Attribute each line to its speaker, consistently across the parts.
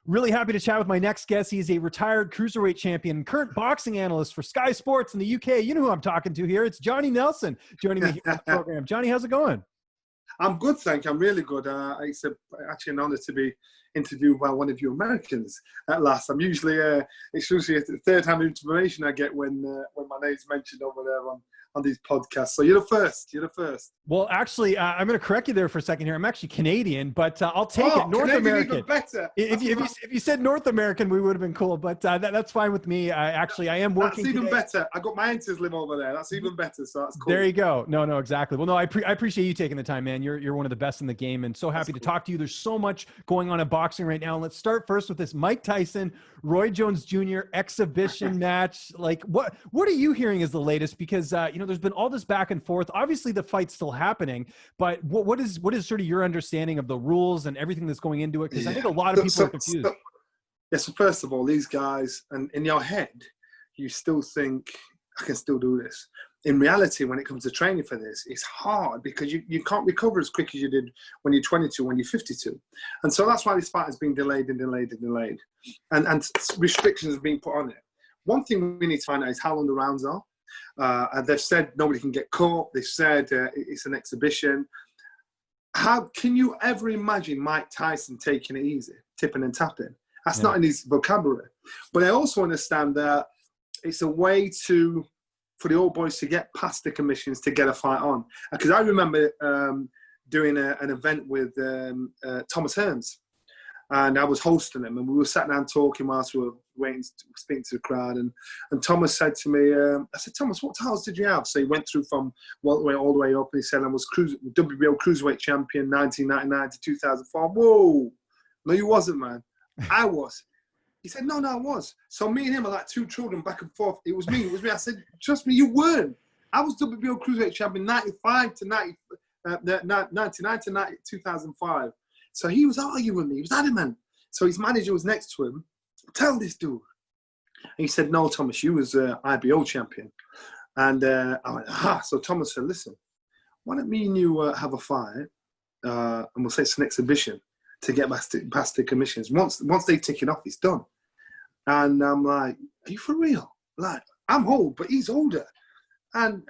Speaker 1: Really happy to chat with my next guest. He is a retired cruiserweight champion, current boxing analyst for Sky Sports in the UK. You know who I'm talking to here. It's Johnny Nelson joining me here on the program. Johnny, how's it going?
Speaker 2: I'm good, thank you. I'm really good. It's actually an honor to be interviewed by one of you Americans at last. It's usually the third hand information I get when my name's mentioned over there on these podcasts. So you're the first.
Speaker 1: Well, actually, I'm going to correct you there for a second here. I'm actually Canadian, but I'll take it. North
Speaker 2: Canadian,
Speaker 1: American.
Speaker 2: even better.
Speaker 1: If you said North American, we would have been cool, but that's fine with me. I am working.
Speaker 2: That's even
Speaker 1: today.
Speaker 2: better. I got my aunties live over there. That's even better. So that's cool.
Speaker 1: There you go. No, exactly. Well, no, I appreciate you taking the time, man. You're one of the best in the game, and so happy to talk to you. There's so much going on in boxing right now. Let's start first with this Mike Tyson, Roy Jones Jr. exhibition match. Like, what are you hearing is the latest? Because there's been all this back and forth. Obviously, the fight's still happening, but what is sort of your understanding of the rules and everything that's going into it? Because I think a lot of people are confused.
Speaker 2: So first of all, these guys, and in your head, you still think, I can still do this. In reality, when it comes to training for this, it's hard because you can't recover as quick as you did when you're 22, when you're 52. And so that's why this fight has been delayed and delayed and delayed. And restrictions have been put on it. One thing we need to find out is how long the rounds are. And they've said nobody can get caught. They've said it's an exhibition. How can you ever imagine Mike Tyson taking it easy, tipping and tapping? That's not in his vocabulary. But I also understand that it's a way for the old boys to get past the commissions to get a fight on. Because I remember doing an event with Thomas Hearns, and I was hosting him, and we were sat down talking whilst we were waiting to speak to the crowd. And Thomas said to me, I said, Thomas, what titles did you have? So he went through from all the way up, and he said, I was WBO Cruiserweight Champion 1999 to 2004. Whoa, no, you wasn't, man. I was. He said, no, I was. So me and him are like two children back and forth. It was me. I said, trust me, you weren't. I was WBO Cruiserweight Champion 95 to 99 to 2005. So he was arguing with me. He was adamant. So his manager was next to him. Tell this dude. And he said, no, Thomas, you was IBO champion. And I went, aha. So Thomas said, listen, why don't me and you have a fight, and we'll say it's an exhibition to get past the commissions. Once they tick it off, it's done. And I'm like, are you for real? Like, I'm old, but he's older. And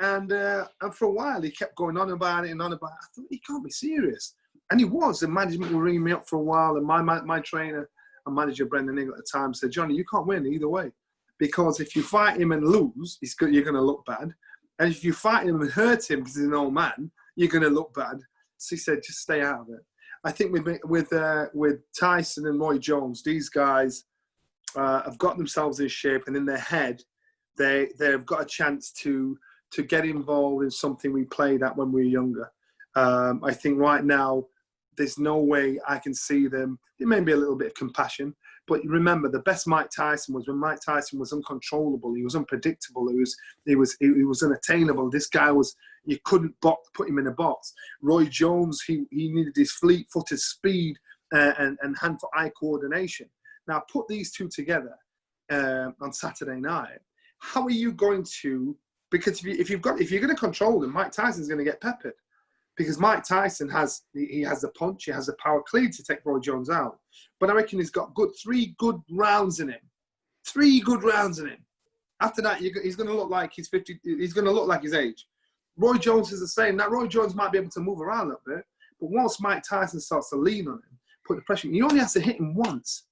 Speaker 2: for a while, he kept going on about it and on about it. I thought, he can't be serious. And he was. The management were ringing me up for a while. And my trainer and manager, Brendan Ingle, at the time, said, Johnny, you can't win either way. Because if you fight him and lose, you're going to look bad. And if you fight him and hurt him because he's an old man, you're going to look bad. So he said, just stay out of it. I think with Tyson and Roy Jones, these guys have got themselves in shape, and in their head, they've got a chance to get involved in something we played at when we were younger. I think right now, there's no way I can see them. There may be a little bit of compassion, but remember, the best Mike Tyson was when Mike Tyson was uncontrollable. He was unpredictable. He was unattainable. This guy you couldn't put him in a box. Roy Jones, he needed his fleet-footed speed and hand-for-eye coordination. Now, put these two together on Saturday night. How are you going to? Because if you're going to control them, Mike Tyson's going to get peppered. Because Mike Tyson has the punch, he has the power clearly to take Roy Jones out. But I reckon he's got three good rounds in him. 3 good rounds in him. After that, he's going to look like he's 50. He's going to look like his age. Roy Jones is the same. Now, Roy Jones might be able to move around a bit, but once Mike Tyson starts to lean on him, put the pressure, he only has to hit him once,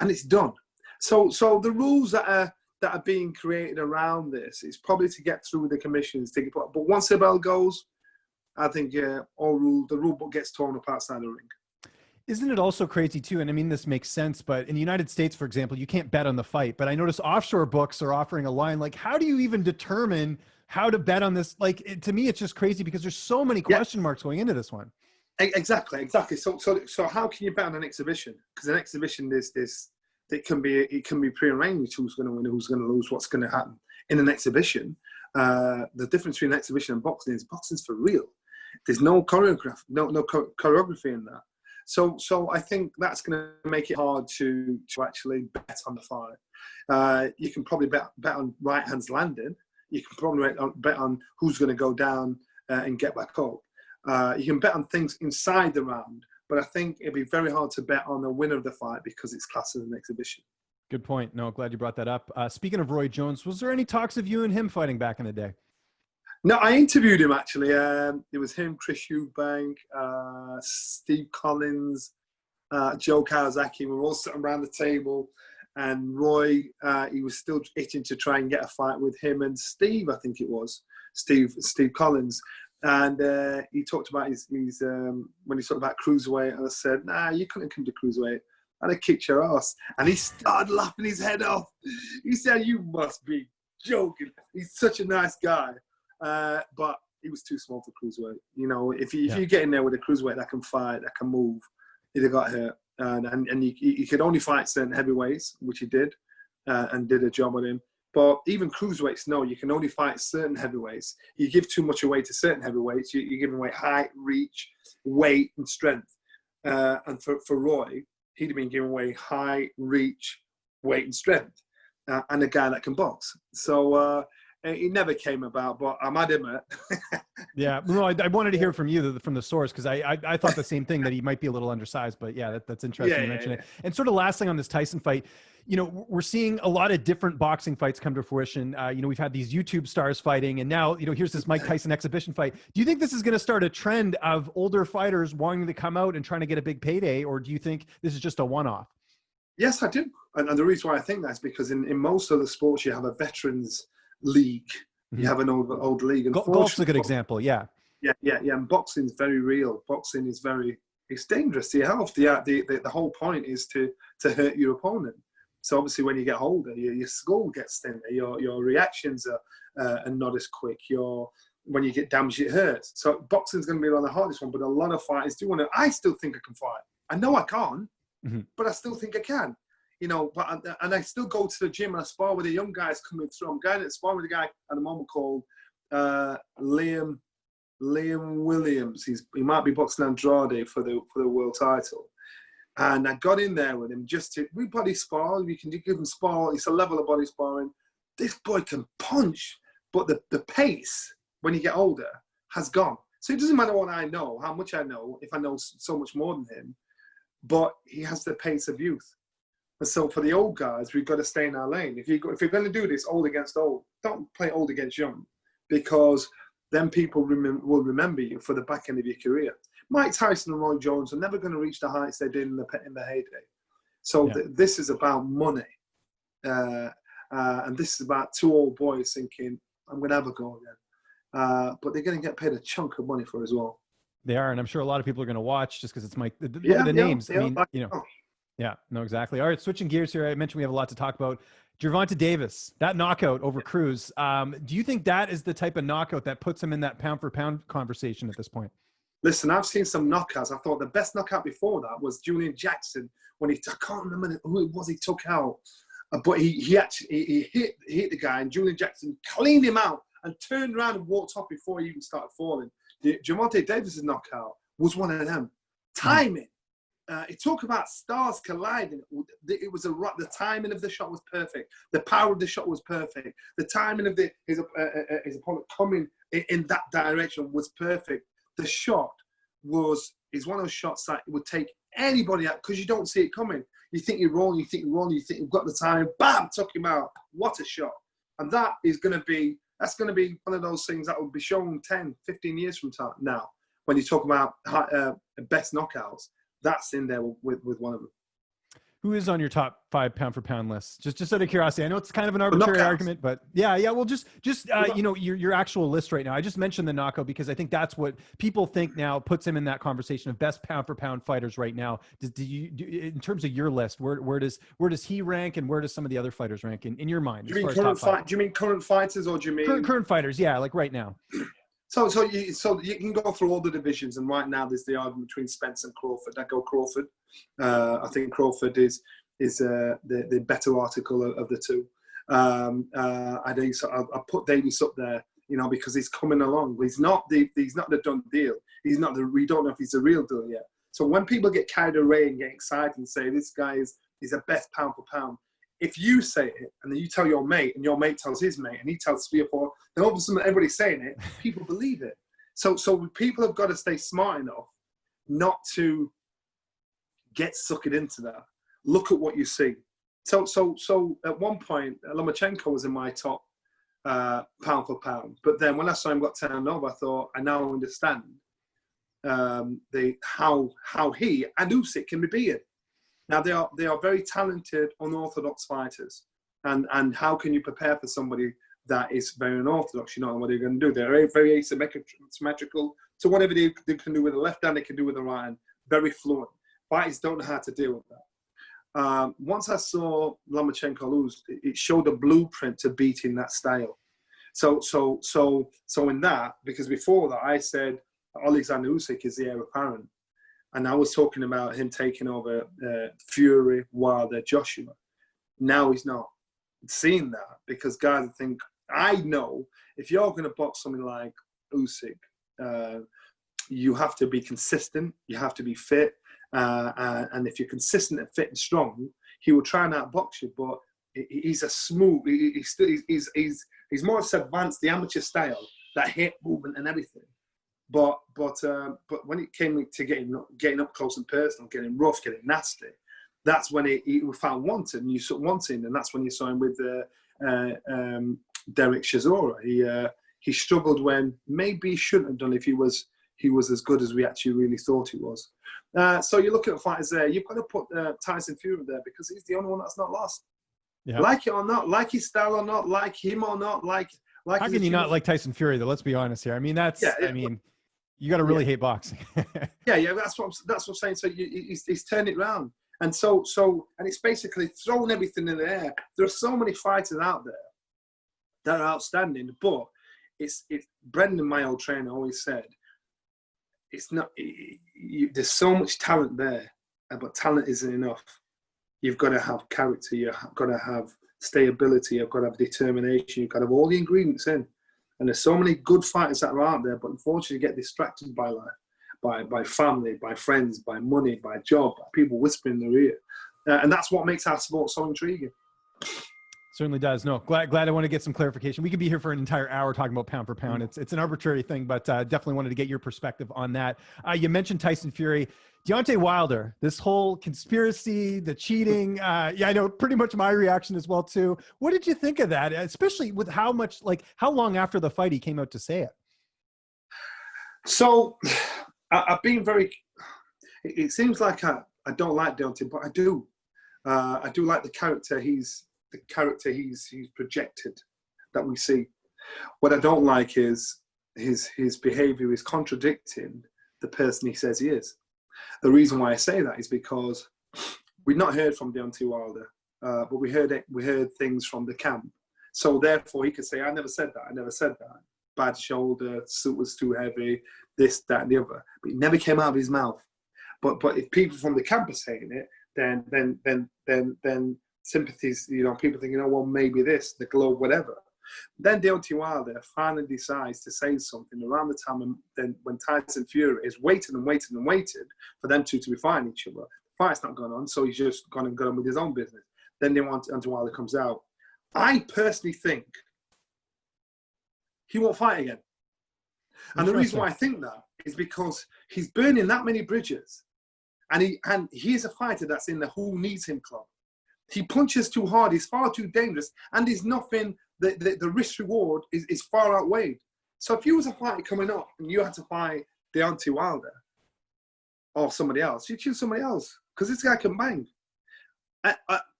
Speaker 2: and it's done. So the rules that are being created around this is probably to get through the commissions. But once the bell goes, I think the rule book gets torn up outside the ring.
Speaker 1: Isn't it also crazy too? And I mean, this makes sense, but in the United States, for example, you can't bet on the fight. But I notice offshore books are offering a line. Like, how do you even determine how to bet on this? Like, to me, it's just crazy because there's so many question marks going into this one.
Speaker 2: Exactly. So how can you bet on an exhibition? Because an exhibition it can be prearranged who's going to win, who's going to lose, what's going to happen. In an exhibition, the difference between an exhibition and boxing is boxing's for real. There's no choreography in that. So I think that's going to make it hard to actually bet on the fight. You can probably bet on right hands landing. You can probably bet on who's going to go down and get back up. You can bet on things inside the round, but I think it'd be very hard to bet on the winner of the fight because it's classed as an exhibition.
Speaker 1: Good point. No, glad you brought that up. Speaking of Roy Jones, was there any talks of you and him fighting back in the day?
Speaker 2: No, I interviewed him actually. It was him, Cris, Steve Collins, Joe Kawasaki. We were all sitting around the table, and Roy, he was still itching to try and get a fight with him and Steve. I think it was Steve Collins, and he talked about his when he talked about cruiserweight, and I said, "Nah, you couldn't come to cruiserweight. And I kicked your ass." And he started laughing his head off. He said, "You must be joking." He's such a nice guy. But he was too small for cruiserweight. You know, if you get in there with a cruiserweight that can fight, that can move, he'd have got hurt. And he could only fight certain heavyweights, which he did, and did a job on him. But even cruiserweights, no, you can only fight certain heavyweights. You give too much away to certain heavyweights. You're giving away height, reach, weight, and strength. And for Roy, he'd have been giving away height, reach, weight, and strength, and a guy that can box. So it never came about, but I'm adamant.
Speaker 1: Yeah, no, I wanted to hear from you, from the source, because I thought the same thing, that he might be a little undersized. But yeah, that's interesting you mentioned it. And sort of last thing on this Tyson fight, you know, we're seeing a lot of different boxing fights come to fruition. You know, we've had these YouTube stars fighting, and now, you know, here's this Mike Tyson exhibition fight. Do you think this is going to start a trend of older fighters wanting to come out and trying to get a big payday, or do you think this is just a one-off?
Speaker 2: Yes, I do. And the reason why I think that is because in most of the sports, you have a veterans league. You have an old league. And
Speaker 1: golf's a good example. Yeah.
Speaker 2: Yeah. And boxing is very real. Boxing is it's dangerous to your health. The whole point is to hurt your opponent. So obviously when you get older, your skull gets thinner, your reactions are not as quick. When you get damaged, it hurts. So boxing's going to be one of the hardest one, but a lot of fighters do want to. I still think I can fight. I know I can't, but I still think I can. You know, and I still go to the gym and I spar with the young guys coming through. I'm going to spar with a guy at the moment called Liam Williams. He might be boxing Andrade for the world title. And I got in there with him we body spar. We can give him spar. It's a level of body sparring. This boy can punch, but the pace when you get older has gone. So it doesn't matter what I know, how much I know, if I know so much more than him, but he has the pace of youth. And so for the old guys, we've got to stay in our lane. If you're going to do this old against old, don't play old against young, because then people will remember you for the back end of your career. Mike Tyson and Roy Jones are never going to reach the heights they did in the heyday. So this is about money. And this is about two old boys thinking, I'm going to have a go again. But they're going to get paid a chunk of money for it as well.
Speaker 1: They are, and I'm sure a lot of people are going to watch just because it's Mike. Look at the names. I mean, you know. Yeah, no, exactly. All right, switching gears here. I mentioned we have a lot to talk about. Gervonta Davis, that knockout over Cruz. Do you think that is the type of knockout that puts him in that pound-for-pound conversation at this point?
Speaker 2: Listen, I've seen some knockouts. I thought the best knockout before that was Julian Jackson when I can't remember who it was he took out. But he actually hit the guy, and Julian Jackson cleaned him out and turned around and walked off before he even started falling. Gervonta Davis' knockout was one of them. Timing. It talked about stars colliding. It was the timing of the shot was perfect. The power of the shot was perfect. The timing of his opponent coming in that direction was perfect. The shot is one of those shots that would take anybody out because you don't see it coming. You think you're wrong, you think you've got the time, bam, took him out. What a shot. And that's going to be one of those things that will be shown 10, 15 years from now. When you talk about best knockouts, that's in there with one of them.
Speaker 1: Who is on your top 5 pound-for-pound list? Just out of curiosity. I know it's kind of an arbitrary argument, but yeah. Well, just you know, your actual list right now. I just mentioned the knockout because I think that's what people think now puts him in that conversation of best pound-for-pound fighters right now. Do you in terms of your list, where does he rank, and where does some of the other fighters rank in your mind?
Speaker 2: Do you mean current fighters, or do you mean
Speaker 1: current fighters? Yeah, like right now.
Speaker 2: So you can go through all the divisions, and right now there's the argument between Spence and Crawford. I go Crawford. I think Crawford is the better article of the two. I'll put Davis up there, you know, because he's coming along. He's not the done deal. We don't know if he's the real deal yet. So when people get carried away and get excited and say this guy is the best pound for pound, if you say it and then you tell your mate and your mate tells his mate and he tells 3 or 4, then all of a sudden everybody's saying it, people believe it. So people have got to stay smart enough not to get sucked into that. Look at what you see. So at one point, Lomachenko was in my top pound for pound. But then when I saw him got turned over, I thought, I now understand how he and Usyk can be beaten. Now they are very talented, unorthodox fighters, and how can you prepare for somebody that is very unorthodox? You don't know what they're going to do. They're very asymmetrical. So whatever they can do with the left hand, they can do with the right hand. Very fluent. Fighters don't know how to deal with that. Once I saw Lomachenko lose, it showed a blueprint to beating that style. So in that, because before that I said Alexander Usyk is the heir apparent, and I was talking about him taking over Fury, Wilder, Joshua. Now he's not. Seeing that, because guys think, I know if you're going to box something like Usyk, you have to be consistent, you have to be fit, and if you're consistent and fit and strong, he will try and outbox you. But he's a smooth. He's more advanced, the amateur style, that hip movement and everything. But when it came to getting up close and personal, getting rough, getting nasty, that's when he found wanting, and you saw wanting, and that's when you saw him with Derek Chisora. He struggled when maybe he shouldn't have done if he was as good as we actually really thought he was. So you look at the fighters there, you've got to put Tyson Fury there because he's the only one that's not lost. Yeah. Like it or not, like his style or not, like him or not, like.
Speaker 1: How can you not like Tyson Fury though? Let's be honest here. I mean, you got to really hate boxing.
Speaker 2: yeah. That's what I'm saying. So he's turned it around. And so, and it's basically thrown everything in the air. There are so many fighters out there that are outstanding, but it's Brendan, my old trainer, always said, it's not. There's so much talent there, but talent isn't enough. You've got to have character. You've got to have stability. You've got to have determination. You've got to have all the ingredients in. And there's so many good fighters that are out there, but unfortunately, you get distracted by life. By family, by friends, by money, by job, by people whispering in their ear. And that's what makes our sport so intriguing.
Speaker 1: Certainly does. No, glad I want to get some clarification. We could be here for an entire hour talking about pound for pound. It's an arbitrary thing, but definitely wanted to get your perspective on that. You mentioned Tyson Fury. Deontay Wilder, this whole conspiracy, the cheating. I know pretty much my reaction as well too. What did you think of that? Especially with how long after the fight he came out to say it?
Speaker 2: So I've been it seems like I don't like Deontay, but I do. I do like the character he's projected that we see. What I don't like is his behavior is contradicting the person he says he is. The reason why I say that is because we've not heard from Deontay Wilder, but we heard things from the camp. So therefore he could say, I never said that. Bad shoulder, suit was too heavy, this, that, and the other. But it never came out of his mouth. But if people from the camp are saying it, then sympathies, people think, well, maybe this, the globe, whatever. Then Deontay Wilder finally decides to say something around the time when Tyson Fury is waited for them two to be fighting each other. The fight's not going on, so he's just gone on with his own business. Then Deontay Wilder comes out. I personally think he won't fight again. And the reason why I think that is because he's burning that many bridges. And he's a fighter that's in the Who Needs Him club. He punches too hard, he's far too dangerous, and there's nothing, the risk reward is far outweighed. So if you was a fighter coming up and you had to fight Deontay Wilder or somebody else, you choose somebody else because this guy can bang.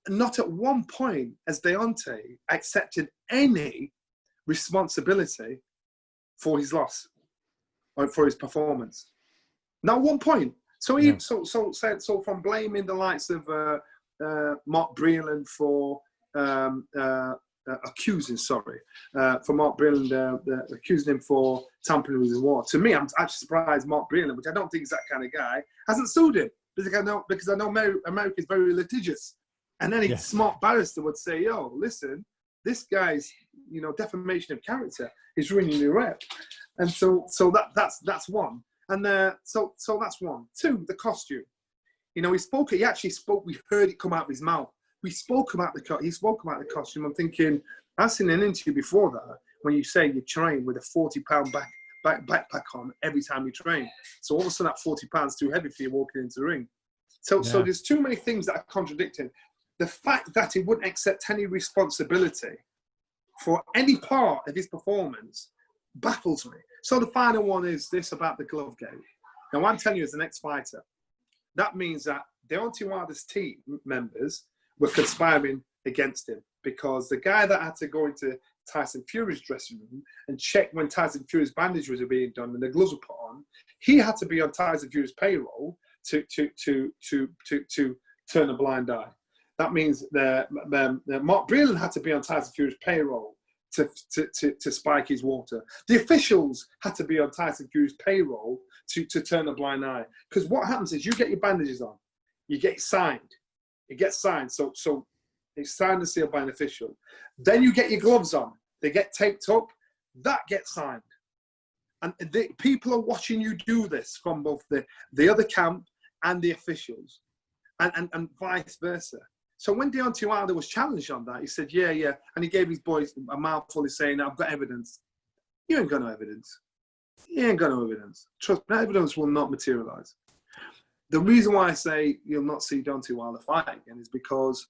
Speaker 2: Not at one point has Deontay accepted any responsibility for his loss or for his performance. Not one point. So from blaming the likes of Mark Breland for accusing him for tampering with his water. To me, I'm actually surprised Mark Breland, which I don't think is that kind of guy, hasn't sued him because I know America is very litigious. And any smart barrister would say, yo, listen, this guy's defamation of character is ruining your rep. And so that's one. And so that's one. Two, the costume. He actually spoke, we heard it come out of his mouth. He spoke about the costume. I'm thinking, I've seen an interview before that when you say you train with a 40-pound backpack on every time you train. So all of a sudden that 40 pounds too heavy for you walking into the ring. So there's too many things that are contradicting. The fact that he wouldn't accept any responsibility for any part of his performance baffles me. So the final one is this about the glove game. Now, what I'm telling you as the next fighter, that means that Deontay Wilder's team members were conspiring against him, because the guy that had to go into Tyson Fury's dressing room and check when Tyson Fury's bandages were being done and the gloves were put on, he had to be on Tyson Fury's payroll to turn a blind eye. That means that Mark Breland had to be on Tyson Fury's payroll to spike his water. The officials had to be on Tyson Fury's payroll to turn a blind eye. Because what happens is you get your bandages on, you get signed. It gets signed. So it's signed and sealed by an official. Then you get your gloves on. They get taped up. That gets signed. And people are watching you do this from both the other camp and the officials, and vice versa. So when Deontay Wilder was challenged on that, he said, yeah. And he gave his boys a mouthful of saying, I've got evidence. You ain't got no evidence. You ain't got no evidence. Trust me, evidence will not materialize. The reason why I say you'll not see Deontay Wilder fight again is because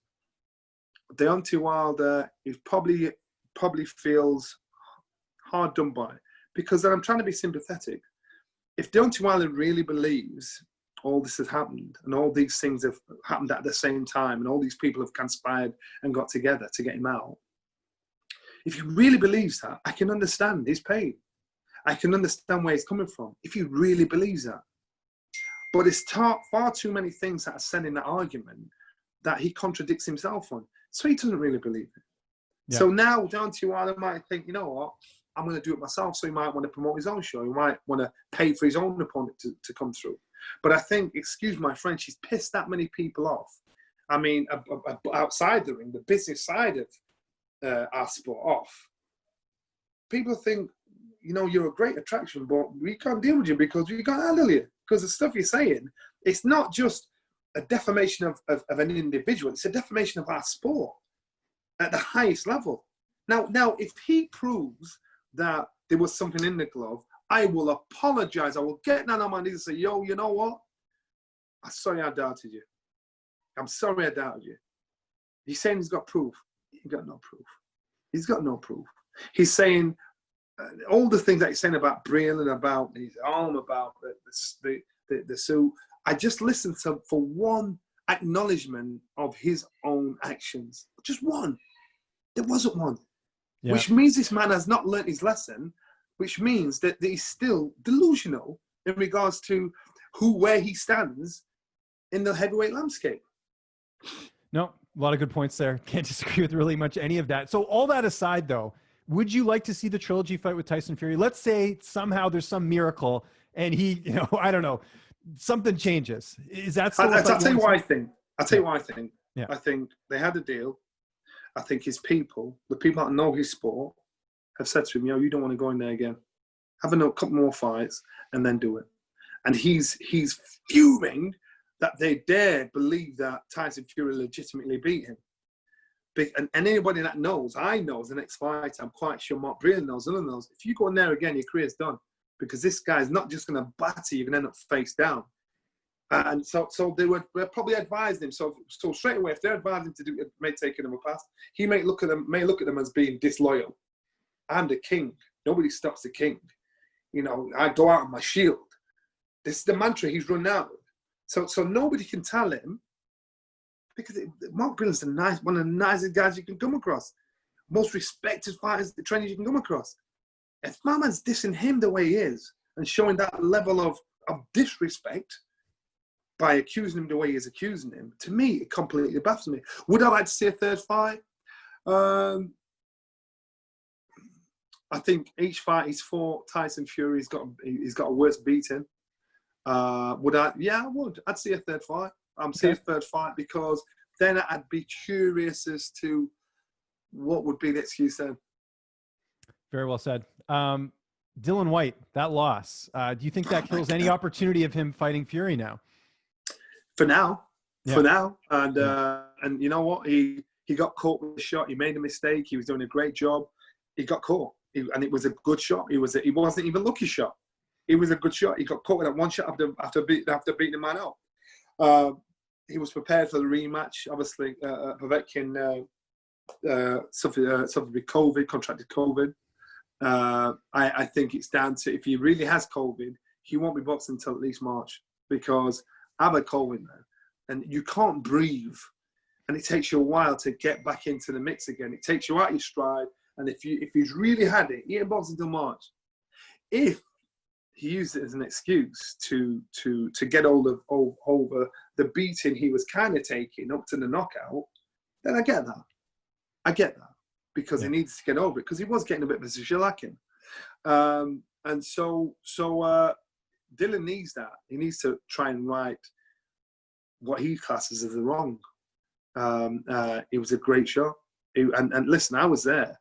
Speaker 2: Deontay Wilder is probably feels hard done by, because I'm trying to be sympathetic. If Deontay Wilder really believes all this has happened and all these things have happened at the same time and all these people have conspired and got together to get him out, if he really believes that, I can understand his pain. I can understand where he's coming from if he really believes that. But it's far too many things that are said in that argument that he contradicts himself on. So he doesn't really believe it. Yeah. So now Deontay Wilder might think, you know what, I'm going to do it myself. So he might want to promote his own show. He might want to pay for his own opponent to come through. But I think, excuse my French, he's pissed that many people off. I mean, outside the ring, the business side of our sport off. People think, you know, you're a great attraction, but we can't deal with you because we can't handle you. Because the stuff you're saying, it's not just a defamation of an individual. It's a defamation of our sport at the highest level. Now, if he proves that there was something in the glove, I will apologize. I will get down on my knees and say, yo, you know what? I'm sorry I doubted you. I'm sorry I doubted you. He's saying he's got proof. He's got no proof. He's got no proof. He's saying all the things that he's saying about Breland, about his arm, about the suit. I just listened to for one acknowledgement of his own actions. Just one. There wasn't one. Yeah. Which means this man has not learned his lesson, which means that he's still delusional in regards to where he stands in the heavyweight landscape.
Speaker 1: No, a lot of good points there. Can't disagree with really much any of that. So all that aside, though, would you like to see the trilogy fight with Tyson Fury? Let's say somehow there's some miracle and he, you know, I don't know, something changes. Is that still?
Speaker 2: I'll tell you what I think. I'll tell you what I think.
Speaker 1: Yeah.
Speaker 2: I think they had a deal. I think his people, the people that know his sport, have said to him, yo, you don't want to go in there again. Have a couple more fights and then do it. And he's fuming that they dare believe that Tyson Fury legitimately beat him. And anybody that knows, I know as an ex-fighter, I'm quite sure Mark Breland knows, none of those. If you go in there again, your career's done. Because this guy's not just going to batter you, you're going to end up face down. And so they were probably advised him. So straight away, if they're advising him to do, may take another pass, he may look at them as being disloyal. I'm the king. Nobody stops the king. You know, I go out on my shield. This is the mantra he's run out with. So nobody can tell him, because Mark Breland's one of the nicest guys you can come across. Most respected fighters, the trainers you can come across. If my man's dissing him the way he is and showing that level of disrespect by accusing him the way he's accusing him, to me, it completely baffles me. Would I like to see a third fight? I think each fight he's fought, Tyson Fury, he's got a worse beating. Would I? Yeah, I would. I'd see a third fight. See a third fight, because then I'd be curious as to what would be the excuse then.
Speaker 1: Very well said. Dillian Whyte, that loss. Do you think that kills any opportunity of him fighting Fury now?
Speaker 2: For now. And you know what? He got caught with a shot. He made a mistake. He was doing a great job. He got caught, and it was a good shot. He wasn't even a lucky shot. It was a good shot. He got caught with that one shot after beating the man up. he was prepared for the rematch. Obviously, Povetkin suffered with COVID, contracted COVID. I think it's down to, if he really has COVID, he won't be boxing until at least March, because I've had COVID now, and you can't breathe, and it takes you a while to get back into the mix again. It takes you out your stride, and if he's really had it, he ain't boxing until March. If he used it as an excuse to get over the beating he was kind of taking up to the knockout, then I get that. Because he needs to get over it, because he was getting a bit of a shellacking. And so Dillian needs that. He needs to try and right what he classes as the wrong. It was a great show. And listen, I was there,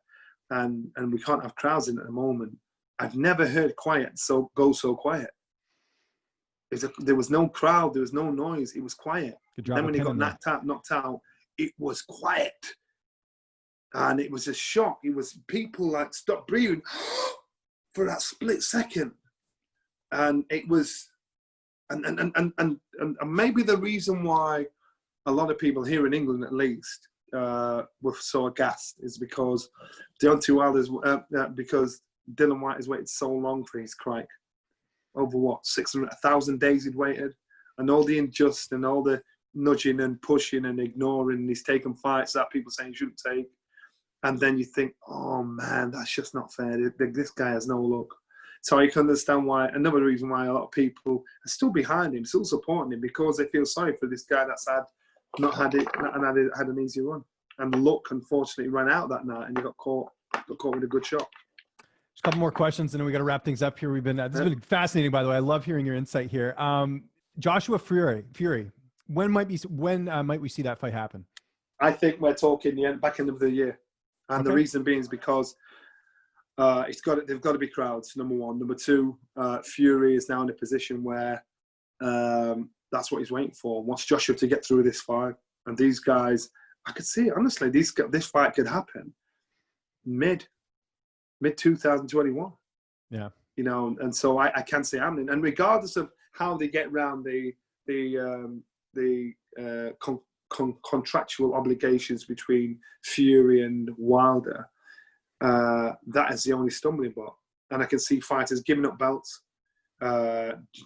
Speaker 2: and we can't have crowds in at the moment. I've never heard quiet go so quiet. There was no crowd, there was no noise, it was quiet. Then when he got knocked out, it was quiet. And it was a shock. It was people like stopped breathing for that split second. And it was, and maybe the reason why a lot of people here in England, at least, were so aghast is because Deontay Wilder's, because Dillian Whyte has waited so long for his crike. Over what, 1,000 days he'd waited, and all the unjust and all the nudging and pushing and ignoring. He's taken fights that people saying he shouldn't take. And then you think, oh man, that's just not fair. This guy has no luck. So you can understand why, another reason why a lot of people are still behind him, still supporting him, because they feel sorry for this guy that's not had it and had an easy run. And luck, unfortunately, ran out that night, and he got caught with a good shot.
Speaker 1: Just a couple more questions, and then we got to wrap things up here. This has been fascinating, by the way. I love hearing your insight here. Joshua Fury. When might we see that fight happen?
Speaker 2: I think we're talking the back end of the year. And the reason being is because they've got to be crowds, number one. Number two, Fury is now in a position where that's what he's waiting for. Wants Joshua to get through this fight. And these guys, I could see it, honestly, this fight could happen mid 2021. Yeah. You know, and so I can see it happening. And regardless of how they get around the contractual obligations between Fury and Wilder, that is the only stumbling block. And I can see fighters giving up belts,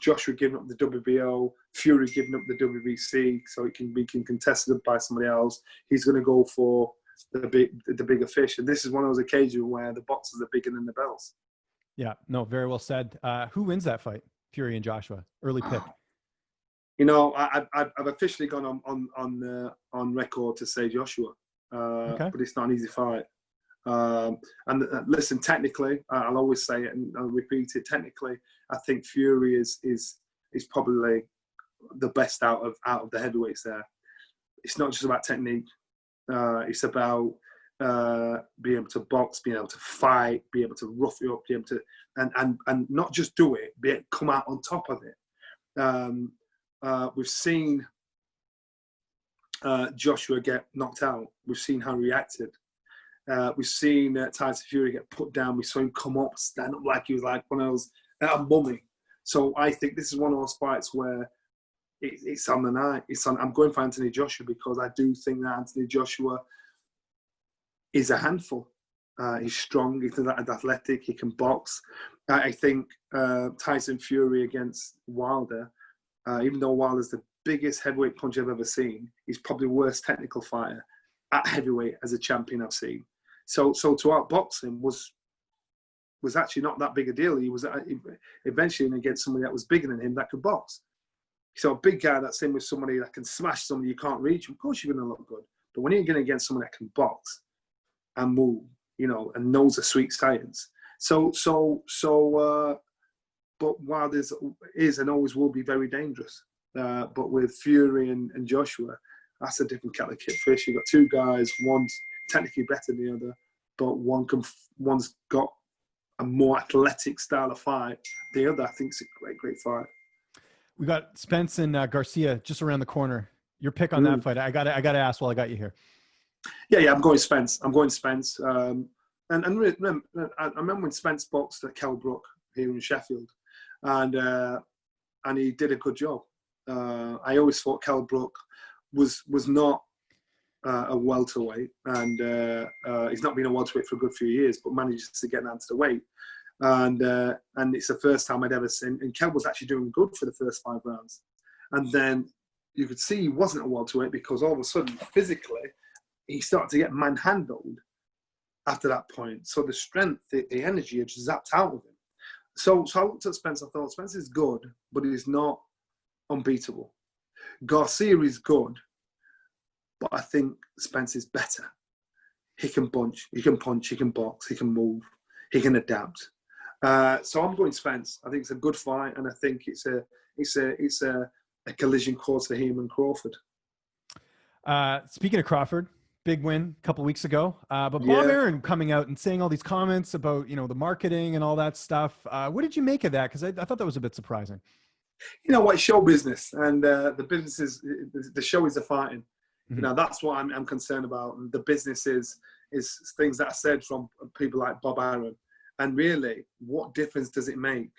Speaker 2: Joshua giving up the WBO, Fury giving up the WBC, so it can be contested by somebody else. He's going to go for the bigger fish, and this is one of those occasions where the boxes are bigger than the belts. Yeah, no, very well said. Who wins that fight? Fury and Joshua. Early pick. You know, I've officially gone on record to say Joshua, but it's not an easy fight. And listen, technically, I'll always say it and I'll repeat it. Technically, I think Fury is probably the best out of the heavyweights there. It's not just about technique. It's about being able to box, being able to fight, be able to rough it up, be able to and not just do it, come out on top of it. We've seen Joshua get knocked out. We've seen how he reacted. We've seen Tyson Fury get put down. We saw him come up, stand up like he was like one of those, a mummy. So I think this is one of those fights where it's on the night. I'm going for Anthony Joshua because I do think that Anthony Joshua is a handful. He's strong. He's athletic. He can box. I think Tyson Fury against Wilder, even though Wilder's the biggest heavyweight puncher I've ever seen, he's probably the worst technical fighter at heavyweight as a champion I've seen. So to outbox him was actually not that big a deal. He was eventually against somebody that was bigger than him that could box. So a big guy that's in with somebody that can smash somebody you can't reach, of course you're going to look good. But when you're going against someone that can box and move, you know, and knows a sweet science. But Wilder is and always will be very dangerous. But with Fury and Joshua, that's a different kettle of fish. You've got two guys, one's technically better than the other, but one's got a more athletic style of fight. The other, I think, is a great fight. We got Spence and Garcia just around the corner. Your pick on that fight. I got to ask while I got you here. Yeah, I'm going Spence. And I remember when Spence boxed at Kell Brook here in Sheffield, and he did a good job. I always thought Kell Brook was not a welterweight, and he's not been a welterweight for a good few years, but manages to get down to the weight. And it's the first time I'd ever seen. And Kev was actually doing good for the first 5 rounds, and then you could see he wasn't a welterweight because all of a sudden, physically, he started to get manhandled after that point. So the strength, the energy had just zapped out of him. So I looked at Spence. I thought Spence is good, but he's not unbeatable. Garcia is good, but I think Spence is better. He can punch, he can box, he can move, he can adapt. So I'm going Spence. I think it's a good fight, and I think it's a collision course for him and Crawford.
Speaker 1: Speaking of Crawford, big win a couple weeks ago. But Bob Arum coming out and saying all these comments about, the marketing and all that stuff. What did you make of that? Because I thought that was a bit surprising.
Speaker 2: You know what? It's show business, and the business is the show is the fighting.
Speaker 1: Mm-hmm.
Speaker 2: That's what I'm concerned about. And the business is things that are said from people like Bob Arum. And really, what difference does it make?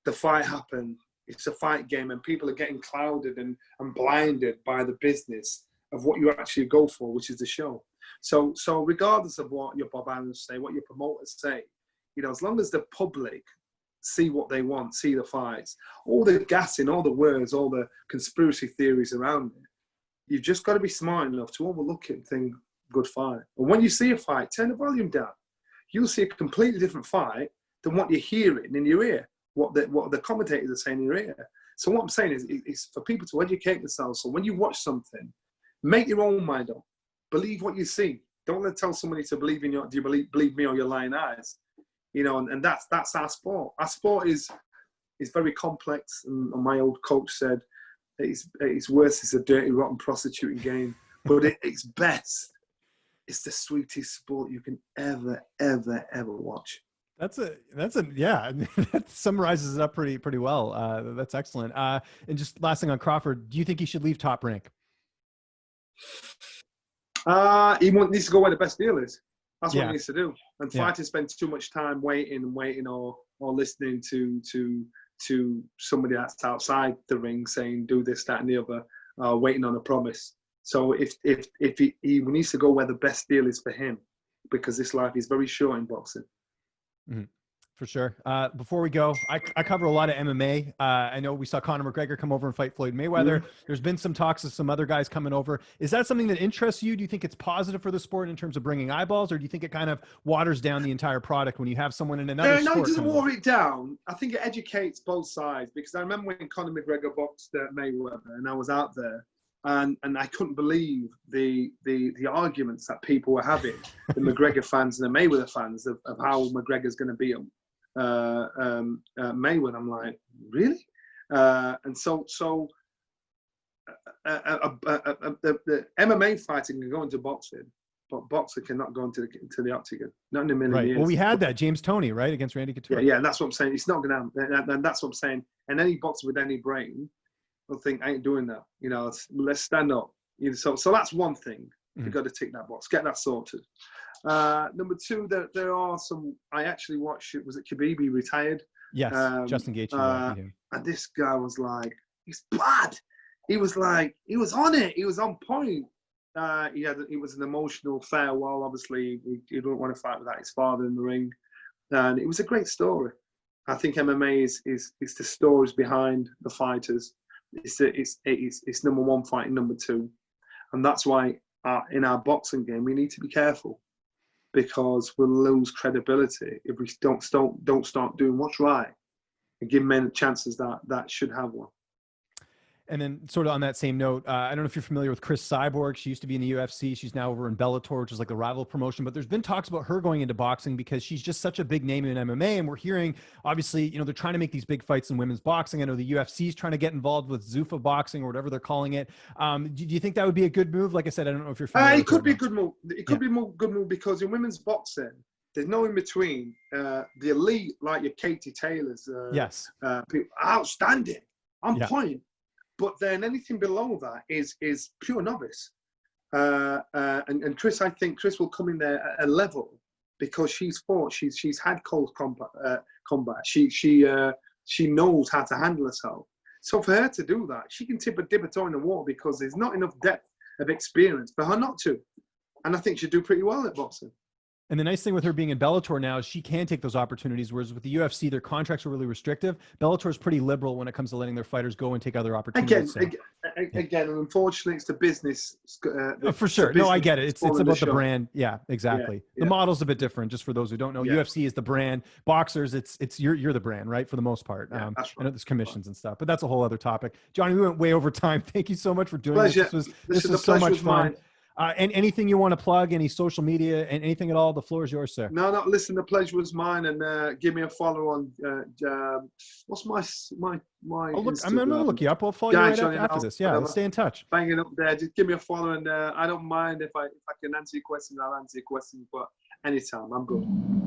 Speaker 2: The fight happened. It's a fight game, and people are getting clouded and blinded by the business of what you actually go for, which is the show. So regardless of what your Bob Arum say, what your promoters say, as long as the public see what they want, see the fights, all the gassing, all the words, all the conspiracy theories around it, you've just got to be smart enough to overlook it and think, good fight. And when you see a fight, turn the volume down. You'll see a completely different fight than what you're hearing in your ear, what the commentators are saying in your ear. So what I'm saying is for people to educate themselves. So when you watch something, make your own mind up. Believe what you see. Don't tell somebody to believe in do you believe me or your lying eyes? And that's our sport. Our sport is very complex. And my old coach said, it's worse. It's a dirty, rotten prostituting game, but it's best. It's the sweetest sport you can ever watch.
Speaker 1: Yeah, that summarizes it up pretty well. That's excellent. And just last thing on Crawford, do you think he should leave Top Rank?
Speaker 2: He needs to go where the best deal is. That's what he needs to do. And fighters spend too much time waiting or listening to somebody that's outside the ring saying do this, that, and the other, waiting on a promise. So if he needs to go where the best deal is for him, because this life is very short in boxing.
Speaker 1: Mm-hmm. For sure. Before we go, I cover a lot of MMA. I know we saw Conor McGregor come over and fight Floyd Mayweather. Mm-hmm. There's been some talks of some other guys coming over. Is that something that interests you? Do you think it's positive for the sport in terms of bringing eyeballs, or do you think it kind of waters down the entire product when you have someone in another sport?
Speaker 2: No, it doesn't water it down. I think it educates both sides, because I remember when Conor McGregor boxed Mayweather, and I was out there, and I couldn't believe the arguments that people were having, the McGregor fans and the Mayweather fans, of how McGregor's going to beat him. Mayweather, I'm like, really? And so the MMA fighting can go into boxing, but boxing cannot go into the octagon. Not in a million years.
Speaker 1: Well, we had that James Toney, right, against Randy Couture.
Speaker 2: Yeah, that's what I'm saying. It's not going to happen. And that's what I'm saying. And any boxer with any brain will think, I ain't doing that. Let's stand up. So that's one thing. You've got to tick that box, get that sorted. Number two, there are some. I actually watched it. Was it Khabib retired?
Speaker 1: Yes, Justin Gaethje.
Speaker 2: And this guy was like, he's bad. He was on it. He was on point. It was an emotional farewell. Obviously, he didn't want to fight without his father in the ring, and it was a great story. I think MMA is the stories behind the fighters. It's number one fighting number two, and that's why in our boxing game we need to be careful, because we'll lose credibility if we don't start doing what's right and give men chances that should have one.
Speaker 1: And then sort of on that same note, I don't know if you're familiar with Cris Cyborg. She used to be in the UFC. She's now over in Bellator, which is like a rival promotion. But there's been talks about her going into boxing because she's just such a big name in MMA. And we're hearing, obviously, they're trying to make these big fights in women's boxing. I know the UFC is trying to get involved with Zuffa boxing or whatever they're calling it. Do you think that would be a good move? Like I said, I don't know if you're familiar.
Speaker 2: It could be a good move. It could be a good move because in women's boxing, there's no in between. The elite, like your Katie Taylors,
Speaker 1: yes,
Speaker 2: people, outstanding, on point. But then anything below that is pure novice. And Cris, I think Cris will come in there at a level because she's fought. She's had close combat. She knows how to handle herself. So for her to do that, she can dip her toe in the water because there's not enough depth of experience for her not to. And I think she'd do pretty well at boxing.
Speaker 1: And the nice thing with her being in Bellator now is she can take those opportunities, whereas with the UFC, their contracts are really restrictive. Bellator is pretty liberal when it comes to letting their fighters go and take other opportunities.
Speaker 2: Again, unfortunately, it's the business.
Speaker 1: For sure. No, I get it. It's about the brand. Yeah, exactly.
Speaker 2: Yeah.
Speaker 1: The model's a bit different, just for those who don't know.
Speaker 2: Yeah.
Speaker 1: UFC is the brand. Boxers, it's you're the brand, right? For the most part.
Speaker 2: Yeah, that's right.
Speaker 1: I know there's commissions and stuff, but that's a whole other topic. Johnny, we went way over time. Thank you so much for doing
Speaker 2: Pleasure.
Speaker 1: this. This was so much fun. And anything you want to plug, any social media and anything at all, the floor is yours, sir.
Speaker 2: No, listen, the pleasure was mine. And give me a follow on, what's my
Speaker 1: I'm going to look you up. I'll follow you right after this. Yeah, let's stay in touch.
Speaker 2: Banging up there. Just give me a follow. And I don't mind if I can answer your questions, I'll answer your questions. But anytime, I'm good.